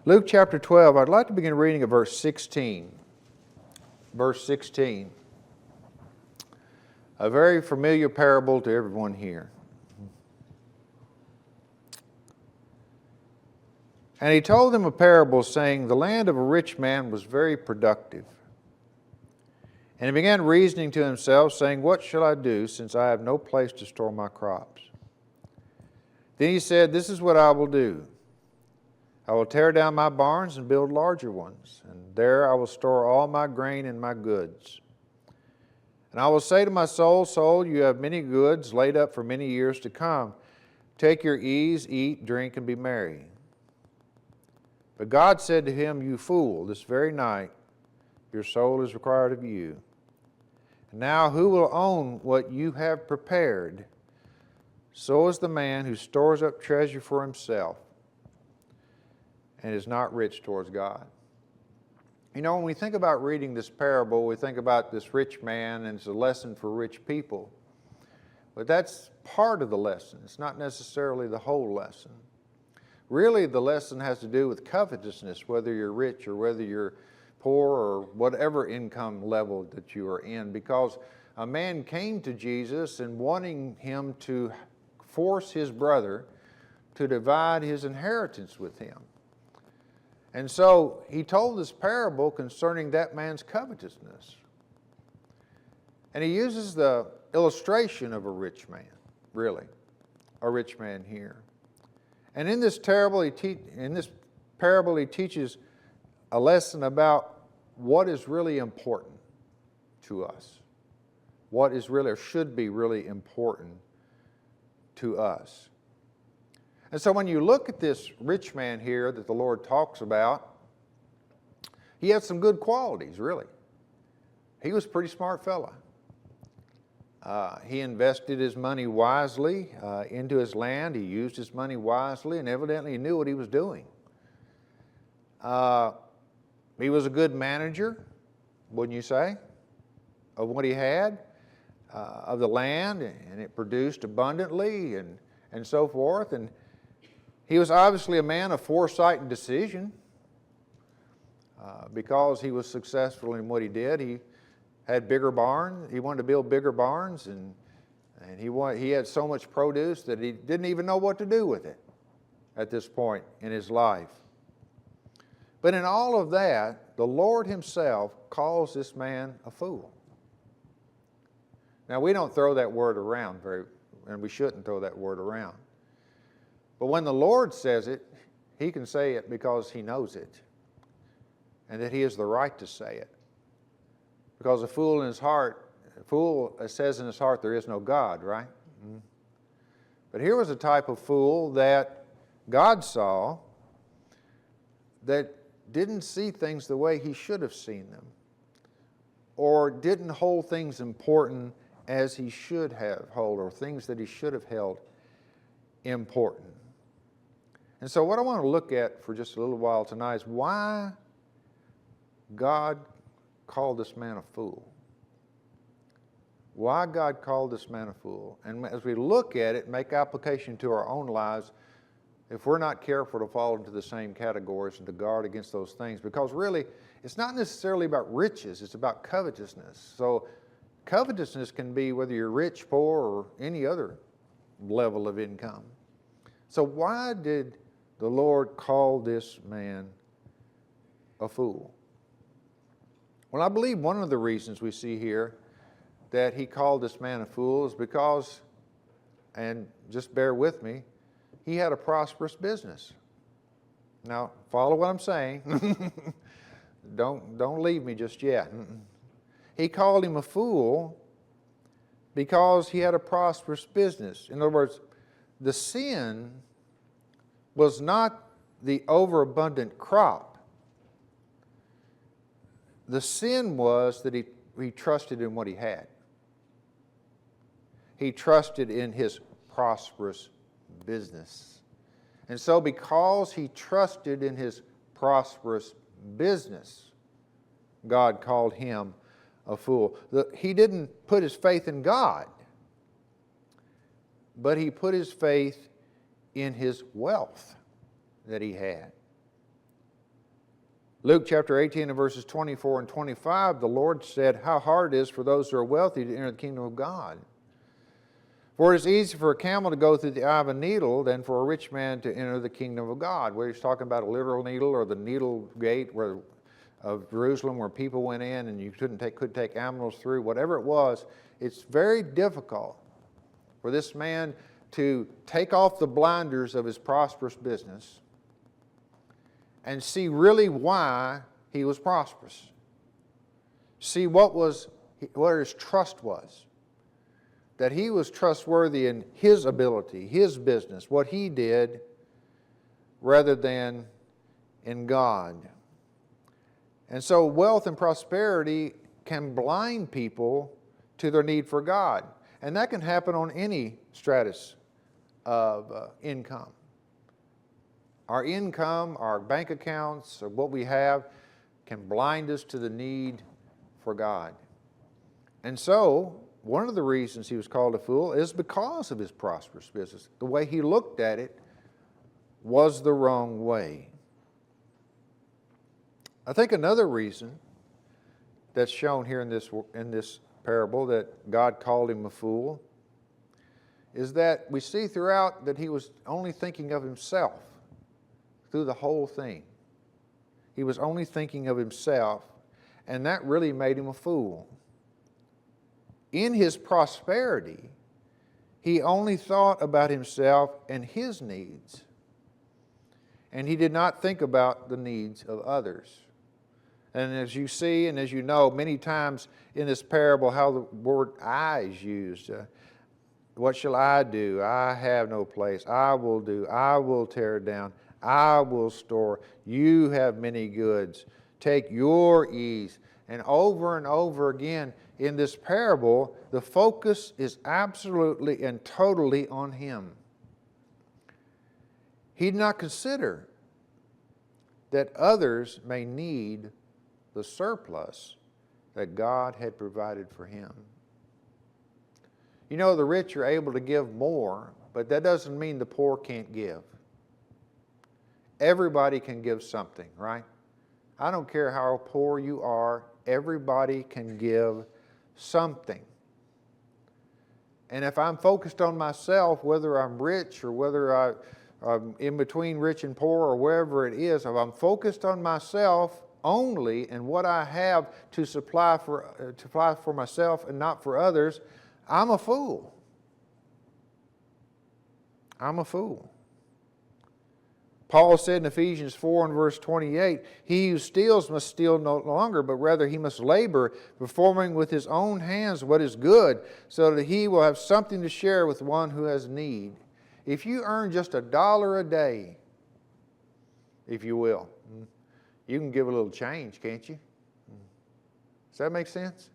Luke chapter 12, I'd like to begin reading at verse 16. Verse 16. A very familiar parable to everyone here. And he told them a parable, saying, the land of a rich man was very productive. And he began reasoning to himself, saying, what shall I do, since I have no place to store my crops? Then he said, this is what I will do. I will tear down my barns and build larger ones, and there I will store all my grain and my goods. And I will say to my soul, soul, you have many goods laid up for many years to come. Take your ease, eat, drink, and be merry. But God said to him, you fool, this very night your soul is required of you. And now who will own what you have prepared? So is the man who stores up treasure for himself and is not rich towards God. You know, when we think about reading this parable, we think about this rich man, and it's a lesson for rich people. But that's part of the lesson. It's not necessarily the whole lesson. Really, the lesson has to do with covetousness, whether you're rich or whether you're poor or whatever income level that you are in. Because a man came to Jesus and wanting him to force his brother to divide his inheritance with him. And so he told this parable concerning that man's covetousness. And he uses the illustration of a rich man, really, a rich man here. And in this parable, he teaches a lesson about what is really important to us. What is really, or should be really important to us. And so when you look at this rich man here that the Lord talks about, he had some good qualities, really. He was a pretty smart fella. He invested his money wisely into his land. He used his money wisely, and evidently he knew what he was doing. He was a good manager, wouldn't you say, of what he had, of the land, and it produced abundantly and so forth. And he was obviously a man of foresight and decision because he was successful in what he did. He had bigger barns. He wanted to build bigger barns, and he had so much produce that he didn't even know what to do with it at this point in his life. But in all of that, the Lord himself calls this man a fool. Now, we don't throw that word around and we shouldn't throw that word around. But when the Lord says it, he can say it because he knows it, and that he has the right to say it. Because a fool says in his heart, there is no God, right? Mm-hmm. But here was a type of fool that God saw that didn't see things the way he should have seen them, or didn't hold things important as he should have held, or things that he should have held important. And so what I want to look at for just a little while tonight is why God called this man a fool. Why God called this man a fool. And as we look at it, make application to our own lives, if we're not careful to fall into the same categories and to guard against those things. Because really, it's not necessarily about riches, it's about covetousness. So covetousness can be whether you're rich, poor, or any other level of income. So why did the Lord call this man a fool? Well, I believe one of the reasons we see here that he called this man a fool is because, and just bear with me, he had a prosperous business. Now, follow what I'm saying. Don't leave me just yet. He called him a fool because he had a prosperous business. In other words, the sin was not the overabundant crop. The sin was that he trusted in what he had. He trusted in his prosperous business. And so because he trusted in his prosperous business, God called him a fool. He didn't put his faith in God, but he put his faith in his wealth that he had. Luke chapter 18 and verses 24 and 25, the Lord said how hard it is for those who are wealthy to enter the kingdom of God. For it is easier for a camel to go through the eye of a needle than for a rich man to enter the kingdom of God. Whether he's talking about a literal needle or the needle gate of Jerusalem where people went in and you could take animals through, whatever it was, it's very difficult for this man to take off the blinders of his prosperous business and see really why he was prosperous. See what his trust was. That he was trustworthy in his ability, his business, what he did, rather than in God. And so wealth and prosperity can blind people to their need for God. And that can happen on any stratus of income. Our income, our bank accounts, or what we have can blind us to the need for God. And so, one of the reasons he was called a fool is because of his prosperous business. The way he looked at it was the wrong way. I think another reason that's shown here in this parable that God called him a fool is that we see throughout that he was only thinking of himself through the whole thing. He was only thinking of himself, and that really made him a fool. In his prosperity, he only thought about himself and his needs, and he did not think about the needs of others. And as you see and as you know, many times in this parable, how the word I is used. What shall I do? I have no place. I will do. I will tear down. I will store. You have many goods. Take your ease. And over again, in this parable, the focus is absolutely and totally on him. He did not consider that others may need the surplus that God had provided for him. You know, the rich are able to give more, but that doesn't mean the poor can't give. Everybody can give something, right? I don't care how poor you are, everybody can give something. And if I'm focused on myself, whether I'm rich or whether I'm in between rich and poor or wherever it is, if I'm focused on myself only and what I have to supply for myself and not for others, I'm a fool. I'm a fool. Paul said in Ephesians 4 and verse 28, he who steals must steal no longer, but rather he must labor, performing with his own hands what is good, so that he will have something to share with one who has need. If you earn just $1 a day, if you will, you can give a little change, can't you? Does that make sense?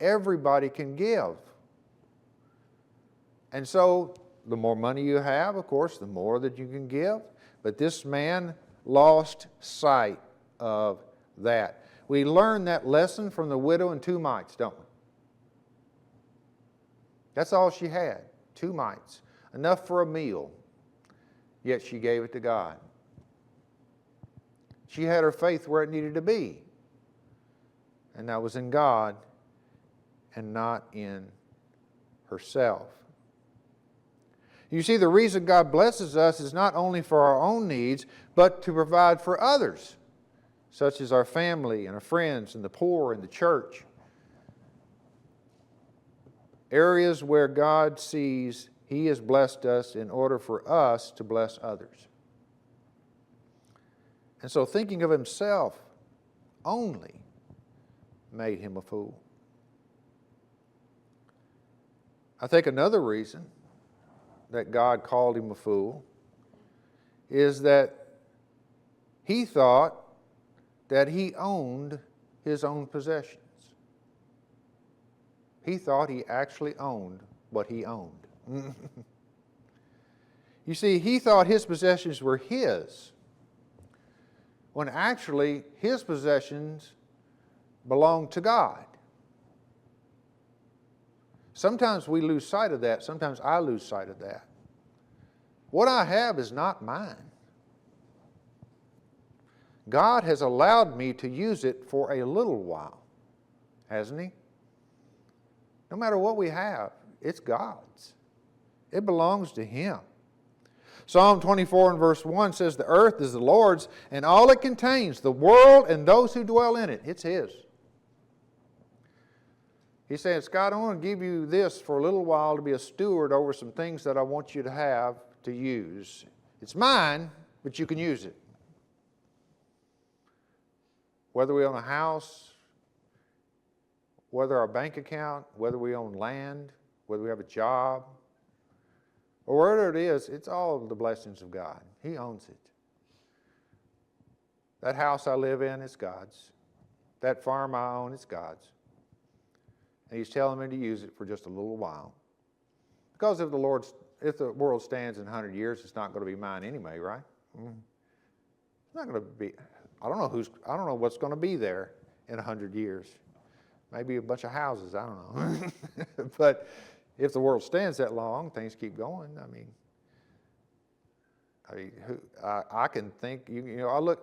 Everybody can give. And so, the more money you have, of course, the more that you can give. But this man lost sight of that. We learn that lesson from the widow and 2 mites, don't we? That's all she had, 2 mites. Enough for a meal, yet she gave it to God. She had her faith where it needed to be, and that was in God and not in herself. You see, the reason God blesses us is not only for our own needs, but to provide for others, such as our family and our friends and the poor and the church. Areas where God sees He has blessed us in order for us to bless others. And so thinking of himself only made him a fool. I think another reason that God called him a fool is that he thought that he owned his own possessions. He thought he actually owned what he owned. You see, he thought his possessions were his, when actually his possessions belonged to God. Sometimes we lose sight of that. Sometimes I lose sight of that. What I have is not mine. God has allowed me to use it for a little while, hasn't He? No matter what we have, it's God's. It belongs to Him. Psalm 24 and verse 1 says, the earth is the Lord's and all it contains, the world and those who dwell in it. It's His. He said, Scott, I want to give you this for a little while to be a steward over some things that I want you to have to use. It's mine, but you can use it. Whether we own a house, whether our bank account, whether we own land, whether we have a job, or whatever it is, it's all the blessings of God. He owns it. That house I live in, it's God's. That farm I own, it's God's. And He's telling me to use it for just a little while. Because if the world stands in 100 years, it's not going to be mine anyway, right? It's not going to be. I don't know what's going to be there in 100 years. Maybe a bunch of houses, I don't know. But if the world stands that long, things keep going. I can think,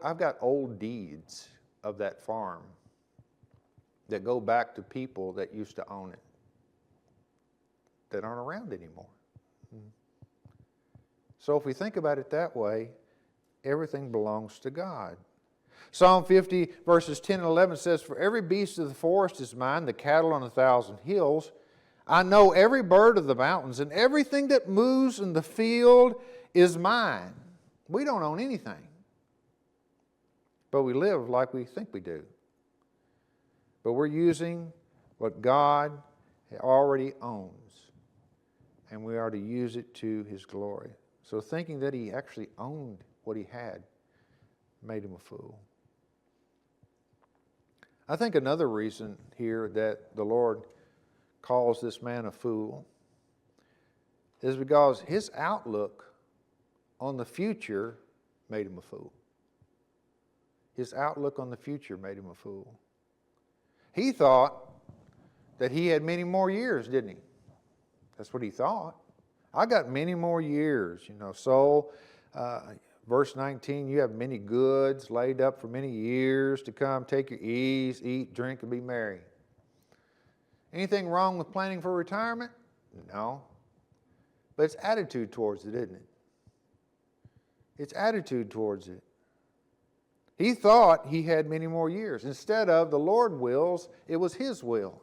I've got old deeds of that farm that go back to people that used to own it, that aren't around anymore. So if we think about it that way, everything belongs to God. Psalm 50 verses 10 and 11 says, for every beast of the forest is mine, the cattle on 1,000 hills. I know every bird of the mountains, and everything that moves in the field is mine. We don't own anything, but we live like we think we do. But we're using what God already owns, and we are to use it to His glory. So thinking that He actually owned what He had made him a fool. I think another reason here that the Lord calls this man a fool is because his outlook on the future made him a fool. His outlook on the future made him a fool. He thought that he had many more years, didn't he? That's what he thought. I got many more years, verse 19, you have many goods laid up for many years to come. Take your ease, eat, drink, and be merry. Anything wrong with planning for retirement? No. But it's attitude towards it, isn't it? It's attitude towards it. He thought he had many more years. Instead of the Lord wills, it was His will.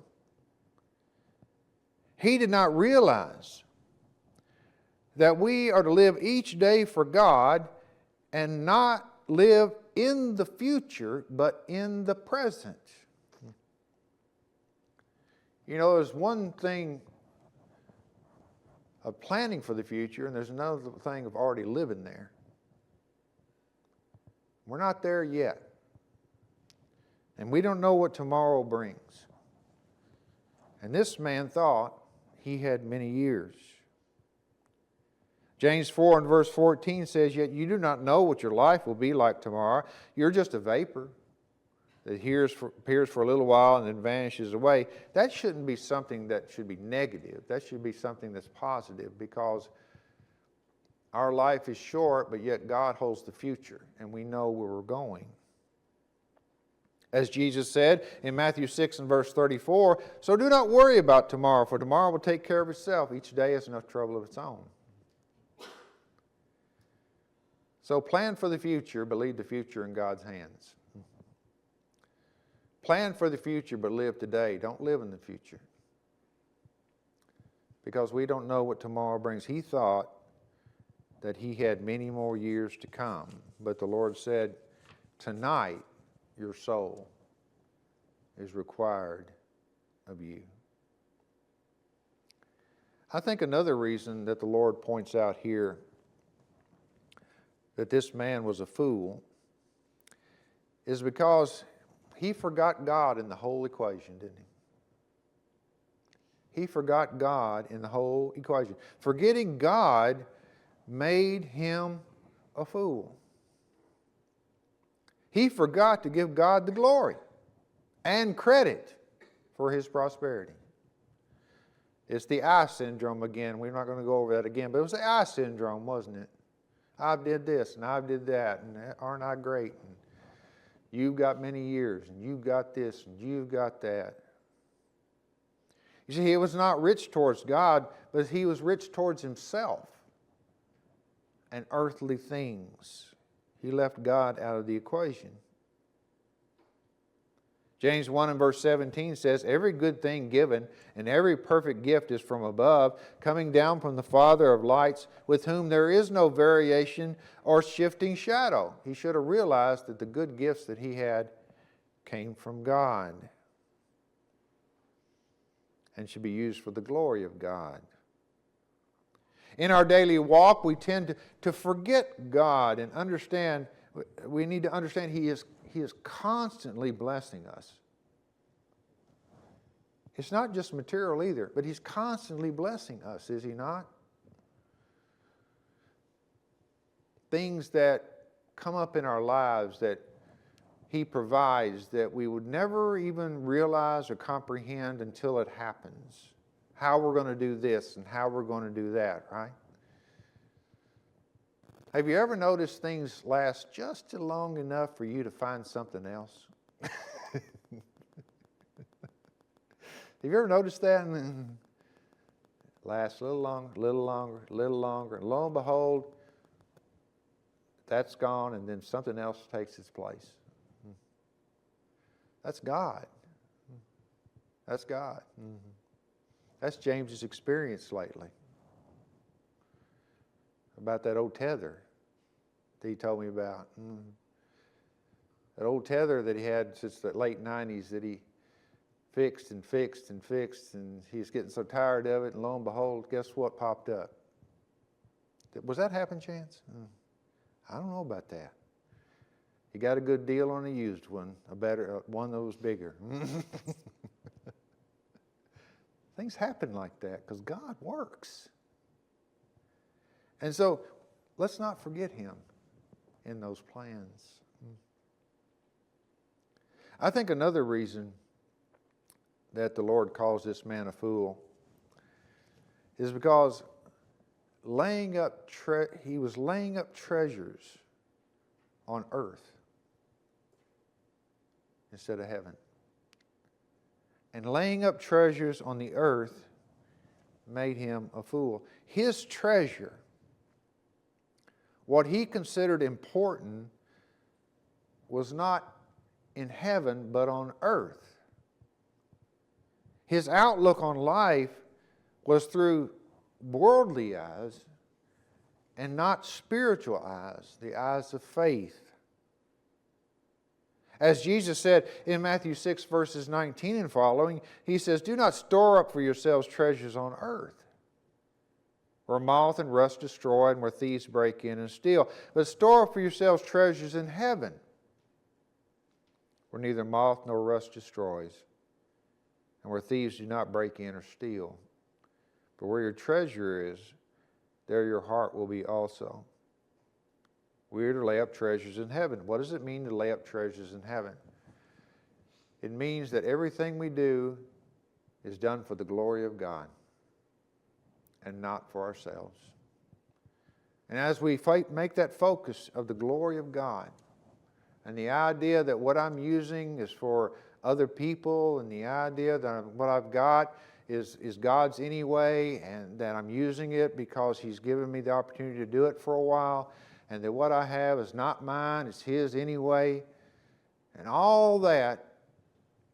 He did not realize that we are to live each day for God and not live in the future, but in the present. There's one thing of planning for the future, and there's another thing of already living there. We're not there yet. And we don't know what tomorrow brings. And this man thought he had many years. James 4 and verse 14 says, yet you do not know what your life will be like tomorrow. You're just a vapor that appears for a little while and then vanishes away. That shouldn't be something that should be negative. That should be something that's positive, because our life is short, but yet God holds the future, and we know where we're going. As Jesus said in Matthew 6 and verse 34, so do not worry about tomorrow, for tomorrow will take care of itself. Each day has enough trouble of its own. So plan for the future, but leave the future in God's hands. Plan for the future, but live today. Don't live in the future, because we don't know what tomorrow brings. He thought that he had many more years to come, but the Lord said, tonight your soul is required of you. I think another reason that the Lord points out here that this man was a fool is because he forgot God in the whole equation, didn't he? He forgot God in the whole equation. Forgetting God made him a fool. He forgot to give God the glory and credit for his prosperity. It's the I syndrome again. We're not going to go over that again, but it was the I syndrome, wasn't it? I did this and I did that, and aren't I great? And You've got many years, and you've got this, and you've got that. You see, he was not rich towards God, but he was rich towards himself and earthly things. He left God out of the equation. James 1 and verse 17 says, every good thing given and every perfect gift is from above, coming down from the Father of lights, with whom there is no variation or shifting shadow. He should have realized that the good gifts that he had came from God and should be used for the glory of God. In our daily walk, we tend to forget God and understand, we need to understand He is constantly blessing us. It's not just material either, but He's constantly blessing us, is He not? Things that come up in our lives that He provides that we would never even realize or comprehend until it happens. How we're going to do this and how we're going to do that, right? Have you ever noticed things last just long enough for you to find something else? Have you ever noticed that? And lasts a little longer, a little longer, a little longer. And lo and behold, that's gone, and then something else takes its place. That's God. That's God. That's James's experience lately. About that old tether that he told me about. That old tether that he had since the late 90s that he fixed and fixed and fixed, and he's getting so tired of it, and lo and behold, guess what popped up? Was that happen chance? I don't know about that. He got a good deal on a used one, a better one that was bigger. Things happen like that because God works. And so, let's not forget Him in those plans. I think another reason that the Lord calls this man a fool is because he was laying up treasures on earth instead of heaven. And laying up treasures on the earth made him a fool. His treasure, what he considered important, was not in heaven but on earth. His outlook on life was through worldly eyes and not spiritual eyes, the eyes of faith. As Jesus said in Matthew 6 verses 19 and following, He says, do not store up for yourselves treasures on earth, where moth and rust destroy and where thieves break in and steal. But store up for yourselves treasures in heaven, where neither moth nor rust destroys, and where thieves do not break in or steal. For where your treasure is, there your heart will be also. We are to lay up treasures in heaven. What does it mean to lay up treasures in heaven? It means that everything we do is done for the glory of God and not for ourselves. And as we make that focus of the glory of God, and the idea that what I'm using is for other people, and the idea that what I've got is God's anyway, and that I'm using it because He's given me the opportunity to do it for a while, and that what I have is not mine, it's His anyway, and all that,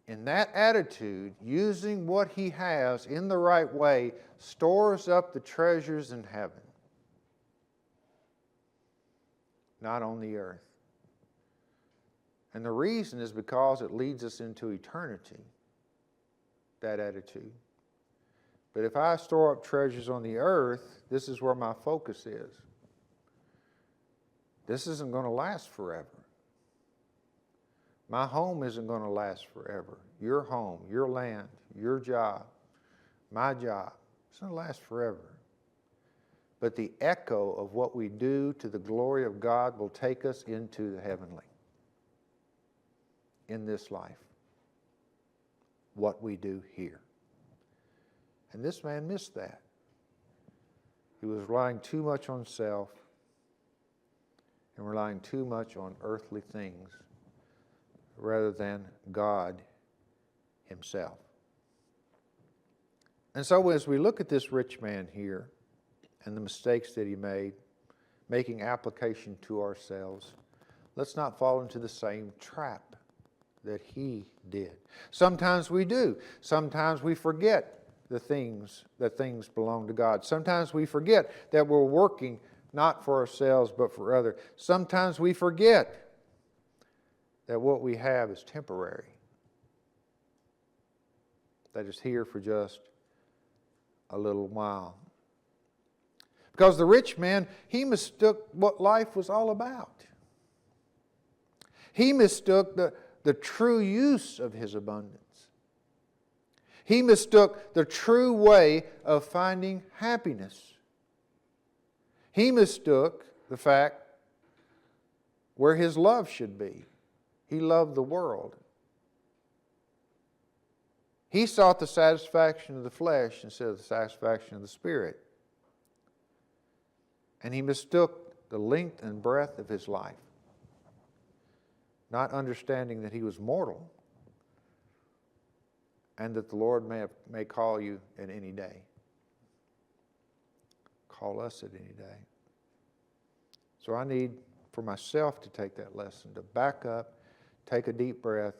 in that attitude, using what He has in the right way, stores up the treasures in heaven, not on the earth. And the reason is because it leads us into eternity, that attitude. But if I store up treasures on the earth, this is where my focus is. This isn't going to last forever. My home isn't going to last forever. Your home, your land, your job, my job, it's going to last forever. But the echo of what we do to the glory of God will take us into the heavenly in this life. What we do here. And this man missed that. He was relying too much on self and relying too much on earthly things rather than God himself. And so as we look at this rich man here and the mistakes that he made, making application to ourselves, let's not fall into the same trap that he did. Sometimes we do. Sometimes we forget that things belong to God. Sometimes we forget that we're working not for ourselves but for others. Sometimes we forget that what we have is temporary, that it's here for just a little while. Because the rich man, he mistook what life was all about. He mistook the true use of his abundance. He mistook the true way of finding happiness. He mistook the fact where his love should be. He loved the world. He sought the satisfaction of the flesh instead of the satisfaction of the spirit. And he mistook the length and breadth of his life, not understanding that he was mortal and that the Lord may call you at any day. Call us at any day. So I need for myself to take that lesson, to back up, take a deep breath,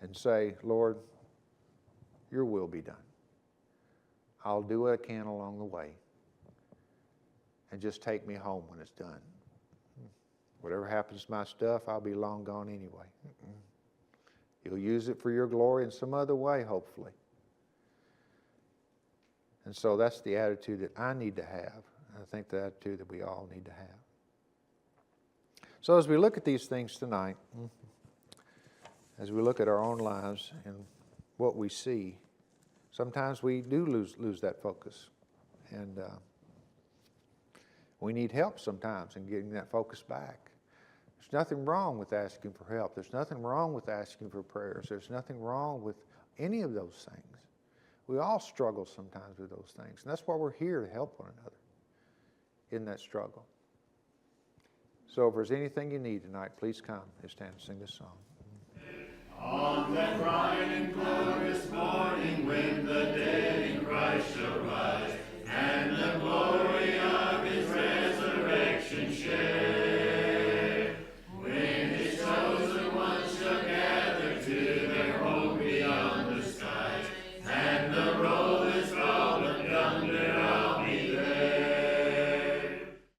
and say, Lord, your will be done. I'll do what I can along the way. And just take me home when it's done. Whatever happens to my stuff, I'll be long gone anyway. You'll use it for your glory in some other way, hopefully. And so that's the attitude that I need to have. And I think the attitude that we all need to have. So as we look at these things tonight, as we look at our own lives and what we see, sometimes we do lose that focus. And we need help sometimes in getting that focus back. There's nothing wrong with asking for help. There's nothing wrong with asking for prayers. There's nothing wrong with any of those things. We all struggle sometimes with those things. And that's why we're here, to help one another in that struggle. So if there's anything you need tonight, please come and stand and sing this song. On that bright and glorious morning when the day